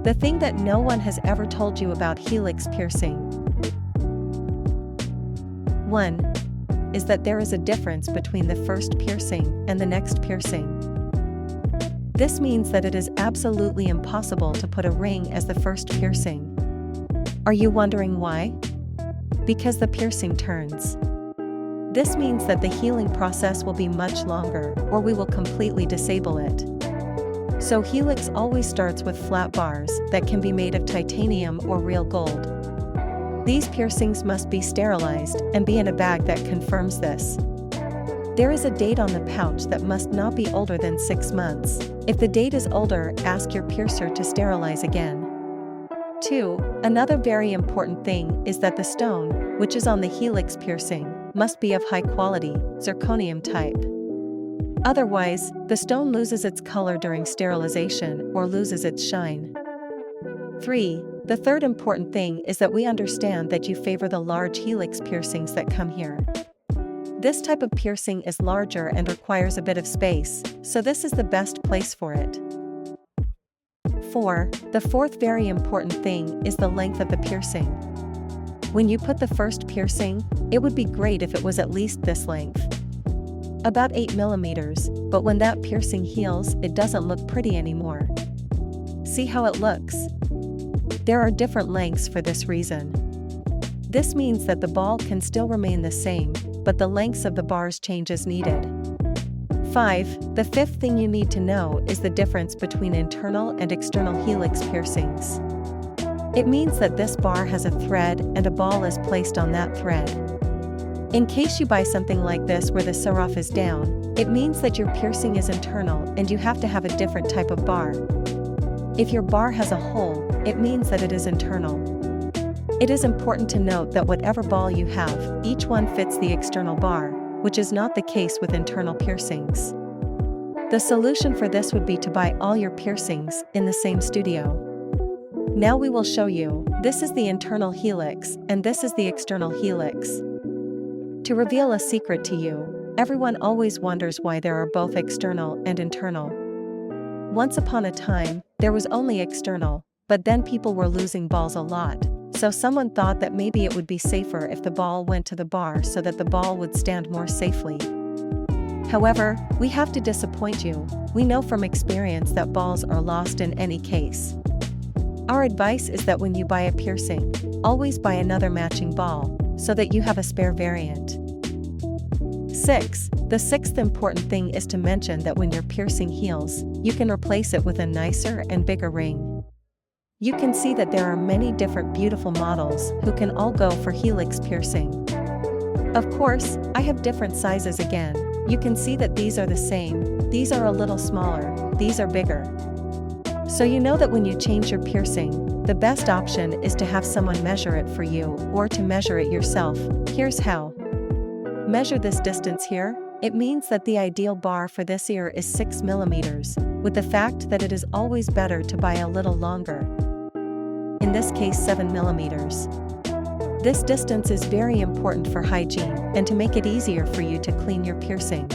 The thing that no one has ever told you about helix piercing. 1. Is that there is a difference between the first piercing and the next piercing. This means that it is absolutely impossible to put a ring as the first piercing. Are you wondering why? Because the piercing turns. This means that the healing process will be much longer, or we will completely disable it. So helix always starts with flat bars that can be made of titanium or real gold. These piercings must be sterilized and be in a bag that confirms this. There is a date on the pouch that must not be older than 6 months. If the date is older, ask your piercer to sterilize again. 2. Another very important thing is that the stone, which is on the helix piercing, must be of high quality, zirconium type. Otherwise, the stone loses its color during sterilization or loses its shine. 3. The third important thing is that we understand that you favor the large helix piercings that come here. This type of piercing is larger and requires a bit of space, so this is the best place for it. 4. The fourth very important thing is the length of the piercing. When you put the first piercing, it would be great if it was at least this length. About 8 millimeters, but when that piercing heals, it doesn't look pretty anymore. See how it looks? There are different lengths for this reason. This means that the ball can still remain the same, but the lengths of the bars change as needed. 5. The fifth thing you need to know is the difference between internal and external helix piercings. It means that this bar has a thread and a ball is placed on that thread. In case you buy something like this where the serif is down, it means that your piercing is internal and you have to have a different type of bar. If your bar has a hole, it means that it is internal. It is important to note that whatever ball you have, each one fits the external bar, which is not the case with internal piercings. The solution for this would be to buy all your piercings in the same studio. Now we will show you. This is the internal helix and this is the external helix. To reveal a secret to you, everyone always wonders why there are both external and internal. Once upon a time, there was only external, but then people were losing balls a lot, so someone thought that maybe it would be safer if the ball went to the bar so that the ball would stand more safely. However, we have to disappoint you. We know from experience that balls are lost in any case. Our advice is that when you buy a piercing, always buy another matching ball, so that you have a spare variant. 6. The sixth important thing is to mention that when your piercing heals, you can replace it with a nicer and bigger ring. You can see that there are many different beautiful models who can all go for helix piercing. Of course, I have different sizes again. You can see that these are the same, these are a little smaller, these are bigger. So you know that when you change your piercing, the best option is to have someone measure it for you or to measure it yourself. Here's how. Measure this distance here. It means that the ideal bar for this ear is 6 millimeters, with the fact that it is always better to buy a little longer. In this case 7 millimeters. This distance is very important for hygiene and to make it easier for you to clean your piercing.